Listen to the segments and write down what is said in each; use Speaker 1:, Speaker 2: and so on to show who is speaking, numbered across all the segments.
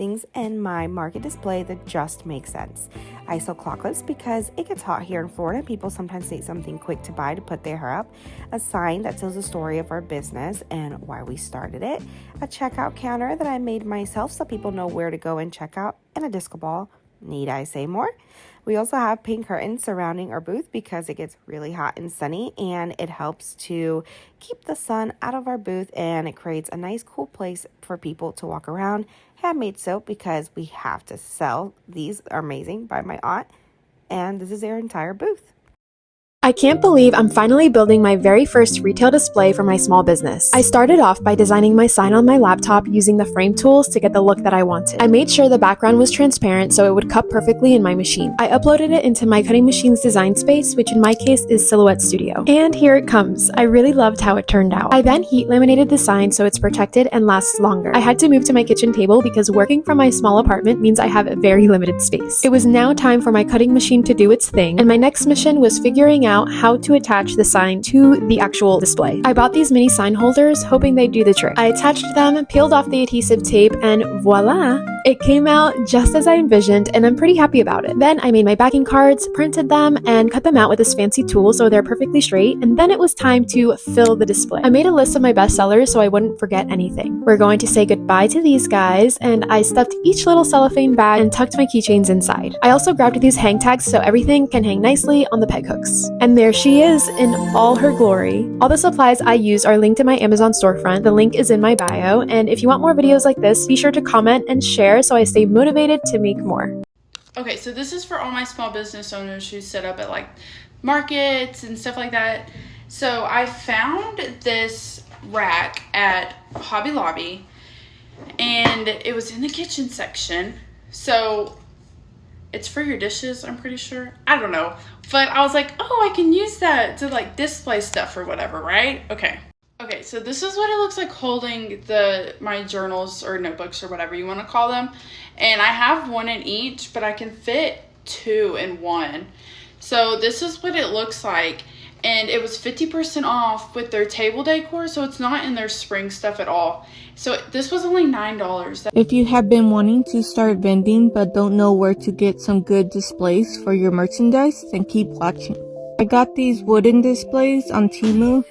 Speaker 1: things in my market display that just make sense. I sell clock clips because it gets hot here in Florida. People sometimes need something quick to buy to put their hair up. A sign that tells the story of our business and why we started it. A checkout counter that I made myself so people know where to go and check out. And a disco ball. Need I say more? We also have pink curtains surrounding our booth because it gets really hot and sunny, and it helps to keep the sun out of our booth, and it creates a nice cool place for people to walk around. Handmade soap because we have to sell. These are amazing by my aunt, and this is their entire booth.
Speaker 2: I can't believe I'm finally building my very first retail display for my small business. I started off by designing my sign on my laptop using the frame tools to get the look that I wanted. I made sure the background was transparent so it would cut perfectly in my machine. I uploaded it into my cutting machine's design space, which in my case is Silhouette Studio. And here it comes. I really loved how it turned out. I then heat laminated the sign so it's protected and lasts longer. I had to move to my kitchen table because working from my small apartment means I have a very limited space. It was now time for my cutting machine to do its thing, and my next mission was figuring out how to attach the sign to the actual display. I bought these mini sign holders, hoping they'd do the trick. I attached them, peeled off the adhesive tape, and voila! It came out just as I envisioned, and I'm pretty happy about it. Then I made my backing cards, printed them, and cut them out with this fancy tool so they're perfectly straight, and then it was time to fill the display. I made a list of my best sellers so I wouldn't forget anything. We're going to say goodbye to these guys, and I stuffed each little cellophane bag and tucked my keychains inside. I also grabbed these hang tags so everything can hang nicely on the peg hooks. And there she is in all her glory. All the supplies I used are linked in my Amazon storefront. The link is in my bio, and if you want more videos like this, be sure to comment and share so I stay motivated to make more.
Speaker 3: Okay, so this is for all my small business owners who set up at like markets and stuff like that. So I found this rack at Hobby Lobby, and it was in the kitchen section. So it's for your dishes, I'm pretty sure. I don't know. But I was like, oh, I can use that to like display stuff or whatever, right? Okay, so this is what it looks like holding my journals or notebooks or whatever you want to call them. And I have one in each, but I can fit two in one. So this is what it looks like. And it was 50% off with their table decor, so it's not in their spring stuff at all. So this was only $9.
Speaker 4: If you have been wanting to start vending but don't know where to get some good displays for your merchandise, then keep watching. I got these wooden displays on Temu.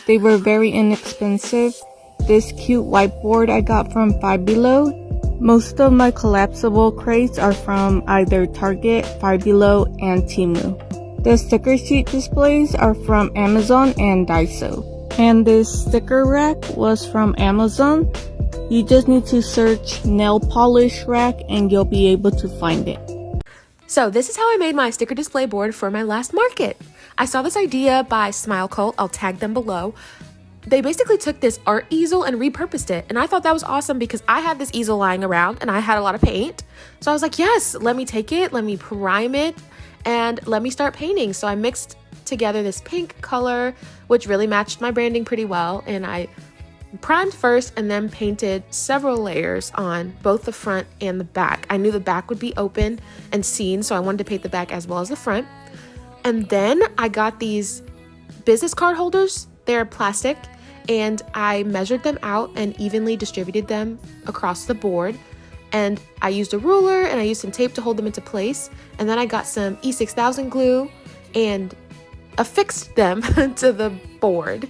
Speaker 4: They were very inexpensive. This cute whiteboard I got from Five Below. Most of my collapsible crates are from either Target, Five Below, and Temu. The sticker sheet displays are from Amazon and Daiso. And this sticker rack was from Amazon. You just need to search nail polish rack and you'll be able to find it.
Speaker 2: So this is how I made my sticker display board for my last market. I saw this idea by Smile Cult. I'll tag them below. They basically took this art easel and repurposed it. And I thought that was awesome because I had this easel lying around and I had a lot of paint. So I was like, yes, let me take it, let me prime it, and let me start painting. So I mixed together this pink color, which really matched my branding pretty well. And I primed first and then painted several layers on both the front and the back. I knew the back would be open and seen, so I wanted to paint the back as well as the front. And then I got these business card holders. They're plastic, and I measured them out and evenly distributed them across the board. And I used a ruler and I used some tape to hold them into place. And then I got some E6000 glue and affixed them to the board.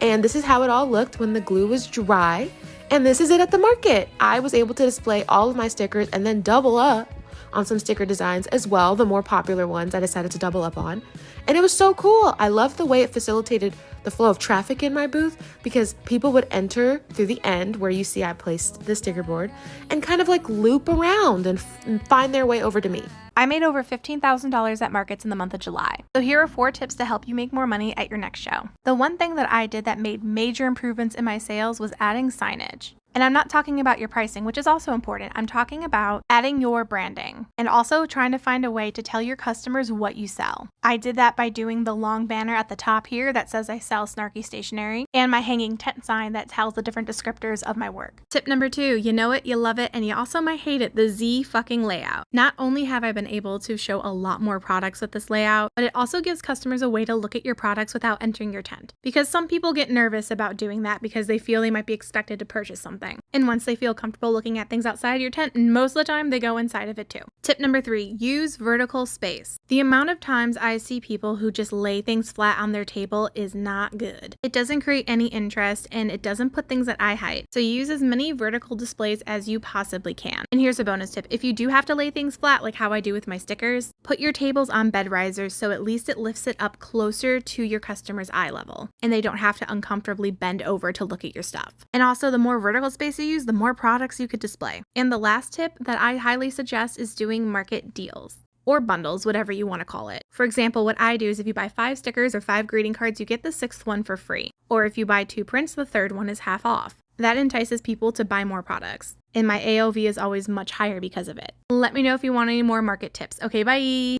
Speaker 2: And this is how it all looked when the glue was dry. And this is it at the market. I was able to display all of my stickers and then double up on some sticker designs as well, the more popular ones I decided to double up on. And it was so cool. I loved the way it facilitated the flow of traffic in my booth because people would enter through the end where you see I placed the sticker board and kind of like loop around and find their way over to me.
Speaker 5: I made over $15,000 at markets in the month of July. So here are 4 tips to help you make more money at your next show. The one thing that I did that made major improvements in my sales was adding signage. And I'm not talking about your pricing, which is also important. I'm talking about adding your branding and also trying to find a way to tell your customers what you sell. I did that by doing the long banner at the top here that says I sell snarky stationery and my hanging tent sign that tells the different descriptors of my work. Tip number 2, you know it, you love it, and you also might hate it, the Z fucking layout. Not only have I been able to show a lot more products with this layout, but it also gives customers a way to look at your products without entering your tent. Because some people get nervous about doing that because they feel they might be expected to purchase something. something. And once they feel comfortable looking at things outside your tent, most of the time they go inside of it too. Tip number 3, use vertical space. The amount of times I see people who just lay things flat on their table is not good. It doesn't create any interest and it doesn't put things at eye height. So use as many vertical displays as you possibly can. And here's a bonus tip. If you do have to lay things flat, like how I do with my stickers, put your tables on bed risers so at least it lifts it up closer to your customer's eye level and they don't have to uncomfortably bend over to look at your stuff. And also, the more vertical space you use, the more products you could display. And the last tip that I highly suggest is doing market deals or bundles, whatever you want to call it. For example, what I do is if you buy 5 stickers or 5 greeting cards, you get the 6th one for free. Or if you buy 2 prints, the 3rd one is half off. That entices people to buy more products. And my AOV is always much higher because of it. Let me know if you want any more market tips. Okay, bye!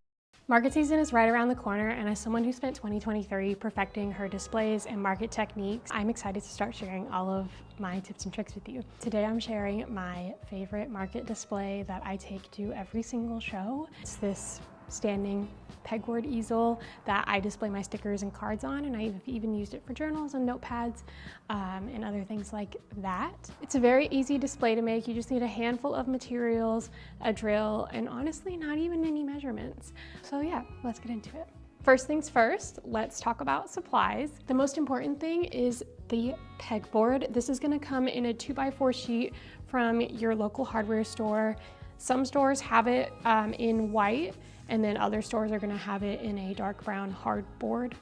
Speaker 6: Market season is right around the corner, and as someone who spent 2023 perfecting her displays and market techniques, I'm excited to start sharing all of my tips and tricks with you. Today I'm sharing my favorite market display that I take to every single show. It's this standing pegboard easel that I display my stickers and cards on, and I've even used it for journals and notepads and other things like that. It's a very easy display to make. You just need a handful of materials, a drill, and honestly not even any measurements. So yeah, let's get into it. First things first, let's talk about supplies. The most important thing is the pegboard. This is going to come in a 2x4 sheet from your local hardware store. Some stores have it in white, and then other stores are gonna have it in a dark brown hardboard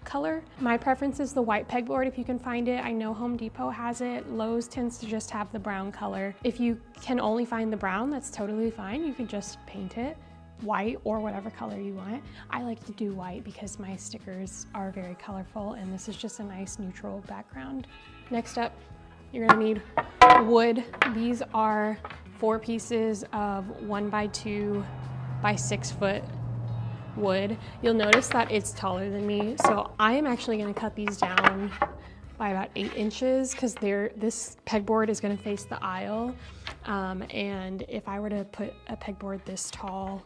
Speaker 6: color. My preference is the white pegboard if you can find it. I know Home Depot has it. Lowe's tends to just have the brown color. If you can only find the brown, that's totally fine. You can just paint it white or whatever color you want. I like to do white because my stickers are very colorful and this is just a nice neutral background. Next up, you're gonna need wood. These are 4 pieces of 1x2 by 6 foot wood. You'll notice that it's taller than me, so I am actually going to cut these down by about 8 inches because this pegboard is going to face the aisle, and if I were to put a pegboard this tall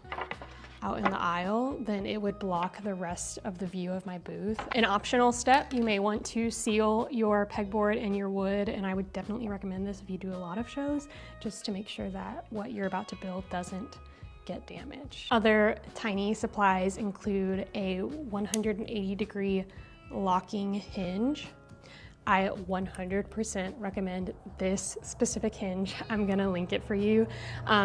Speaker 6: out in the aisle, then it would block the rest of the view of my booth. An optional step, you may want to seal your pegboard and your wood, and I would definitely recommend this if you do a lot of shows, just to make sure that what you're about to build doesn't get damaged. Other tiny supplies include a 180-degree locking hinge. I 100% recommend this specific hinge. I'm gonna link it for you.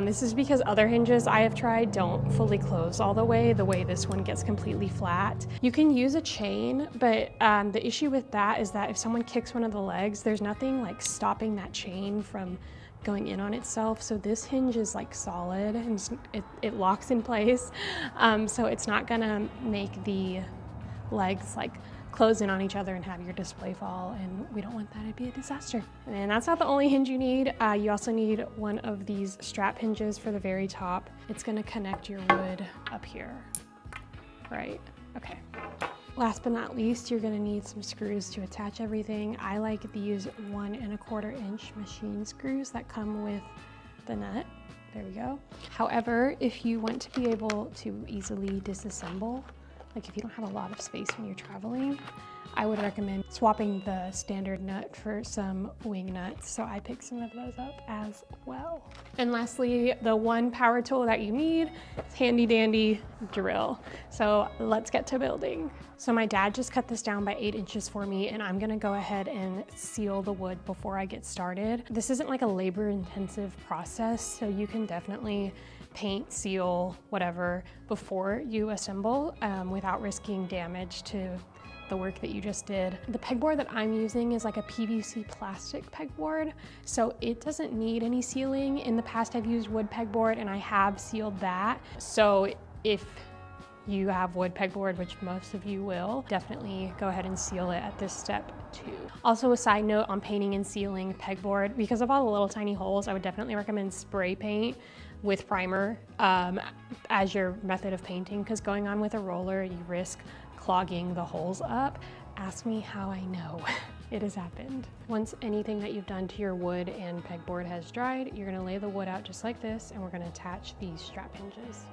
Speaker 6: This is because other hinges I have tried don't fully close all the way this one gets completely flat. You can use a chain, but the issue with that is that if someone kicks one of the legs, there's nothing like stopping that chain from going in on itself. So this hinge is like solid and it locks in place. So it's not gonna make the legs like close in on each other and have your display fall, and we don't want that to be a disaster. And that's not the only hinge you need. You also need one of these strap hinges for the very top. It's gonna connect your wood up here, right? Okay. Last but not least, you're gonna need some screws to attach everything. I like these 1 1/4 inch machine screws that come with the nut. There we go. However, if you want to be able to easily disassemble, like if you don't have a lot of space when you're traveling, I would recommend swapping the standard nut for some wing nuts. So I picked some of those up as well. And lastly, the one power tool that you need is handy dandy drill. So let's get to building. So my dad just cut this down by 8 inches for me, and I'm gonna go ahead and seal the wood before I get started. This isn't like a labor intensive process, so you can definitely paint, seal, whatever before you assemble without risking damage to the work that you just did. The pegboard that I'm using is like a PVC plastic pegboard, so it doesn't need any sealing. In the past, I've used wood pegboard and I have sealed that. So if you have wood pegboard, which most of you will, definitely go ahead and seal it at this step too. Also, a side note on painting and sealing pegboard, because of all the little tiny holes, I would definitely recommend spray paint with primer as your method of painting, because going on with a roller, you risk clogging the holes up. Ask me how I know. It has happened. Once anything that you've done to your wood and pegboard has dried, you're gonna lay the wood out just like this, and we're gonna attach these strap hinges.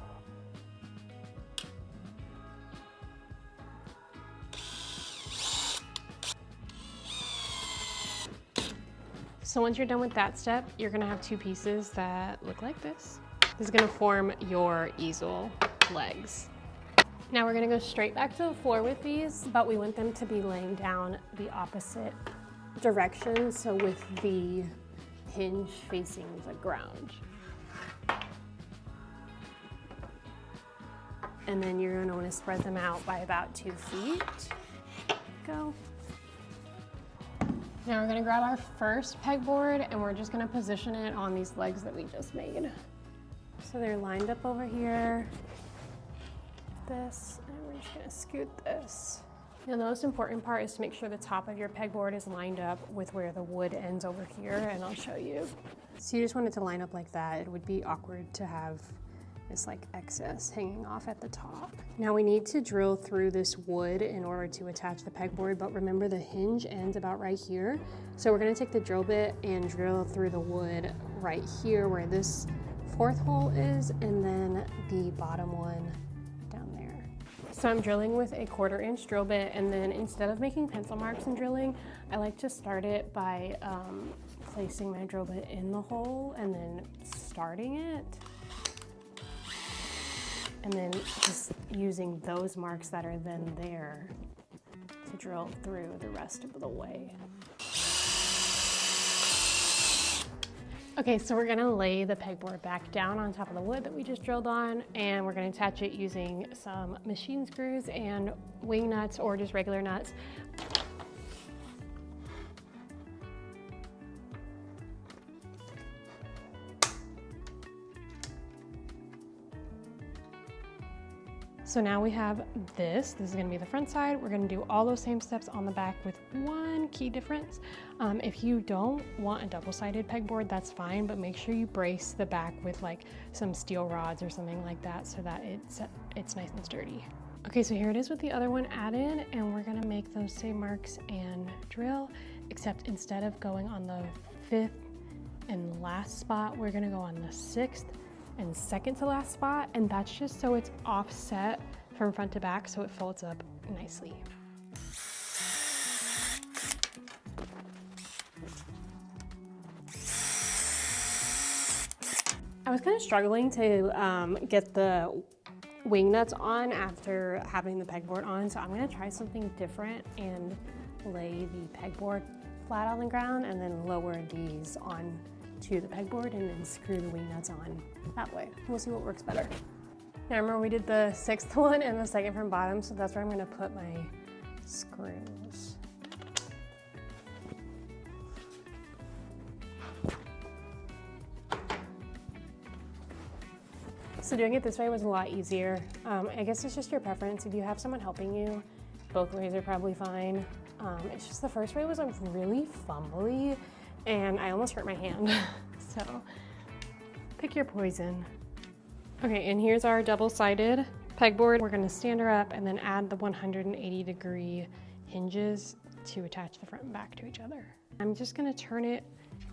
Speaker 6: So once you're done with that step, you're gonna have two pieces that look like this. This is gonna form your easel legs. Now we're gonna go straight back to the floor with these, but we want them to be laying down the opposite direction, so with the hinge facing the ground. And then you're gonna wanna spread them out by about 2 feet. Go. Now we're gonna grab our first pegboard and we're just gonna position it on these legs that we just made. So they're lined up over here. This, and we're just gonna scoot this. Now the most important part is to make sure the top of your pegboard is lined up with where the wood ends over here, and I'll show you. So you just want it to line up like that. It would be awkward to have this like excess hanging off at the top. Now we need to drill through this wood in order to attach the pegboard, but remember the hinge ends about right here. So we're gonna take the drill bit and drill through the wood right here where this 4th hole is, and then the bottom one down there. So I'm drilling with a 1/4 inch drill bit, and then instead of making pencil marks and drilling, I like to start it by placing my drill bit in the hole and then starting it. And then just using those marks that are then there to drill through the rest of the way. Okay, so we're gonna lay the pegboard back down on top of the wood that we just drilled on, and we're gonna attach it using some machine screws and wing nuts or just regular nuts. So now we have this. This is gonna be the front side. We're gonna do all those same steps on the back with one key difference. If you don't want a double-sided pegboard, that's fine, but make sure you brace the back with like some steel rods or something like that so that it's nice and sturdy. Okay, so here it is with the other one added, and we're gonna make those same marks and drill, except instead of going on the 5th and last spot, we're gonna go on the 6th and 2nd to last spot, and that's just so it's offset from front to back so it folds up nicely. I was kind of struggling to get the wing nuts on after having the pegboard on, so I'm gonna try something different and lay the pegboard flat on the ground and then lower these on to the pegboard and then screw the wing nuts on that way. We'll see what works better. Now remember we did the 6th one and the 2nd from bottom, so that's where I'm gonna put my screws. So doing it this way was a lot easier. I guess it's just your preference. If you have someone helping you, both ways are probably fine. It's just the first way was like really fumbly and I almost hurt my hand. So pick your poison. Okay, and here's our double-sided pegboard. We're gonna stand her up and then add the 180-degree hinges to attach the front and back to each other. I'm just gonna turn it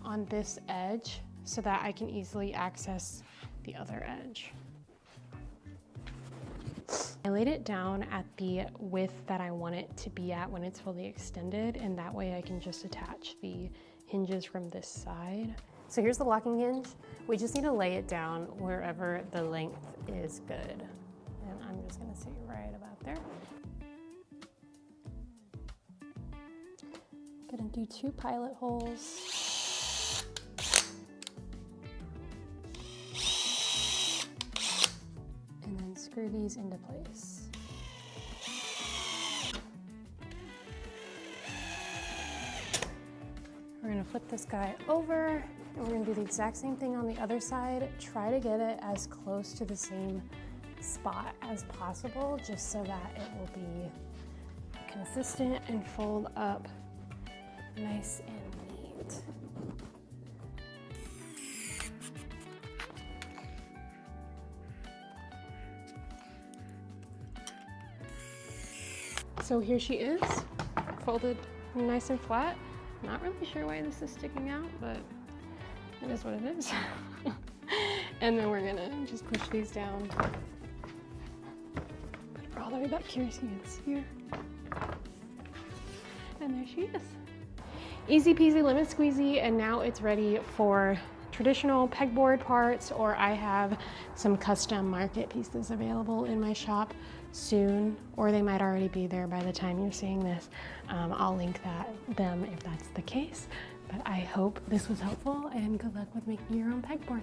Speaker 6: on this edge so that I can easily access the other edge. I laid it down at the width that I want it to be at when it's fully extended, and that way I can just attach the hinges from this side. So here's the locking hinge. We just need to lay it down wherever the length is good. And I'm just gonna say right about there. Gonna do 2 pilot holes. And then screw these into place. We're gonna flip this guy over, and we're gonna do the exact same thing on the other side. Try to get it as close to the same spot as possible, just so that it will be consistent and fold up nice and neat. So here she is, folded nice and flat. Not really sure why this is sticking out, but it is what it is. And then we're gonna just push these down. Put her all the way back here so you can see her. And there she is. Easy peasy lemon squeezy, and now it's ready for traditional pegboard parts, or I have some custom market pieces available in my shop soon, or they might already be there by the time you're seeing this. I'll link them if that's the case. But I hope this was helpful, and good luck with making your own pegboard.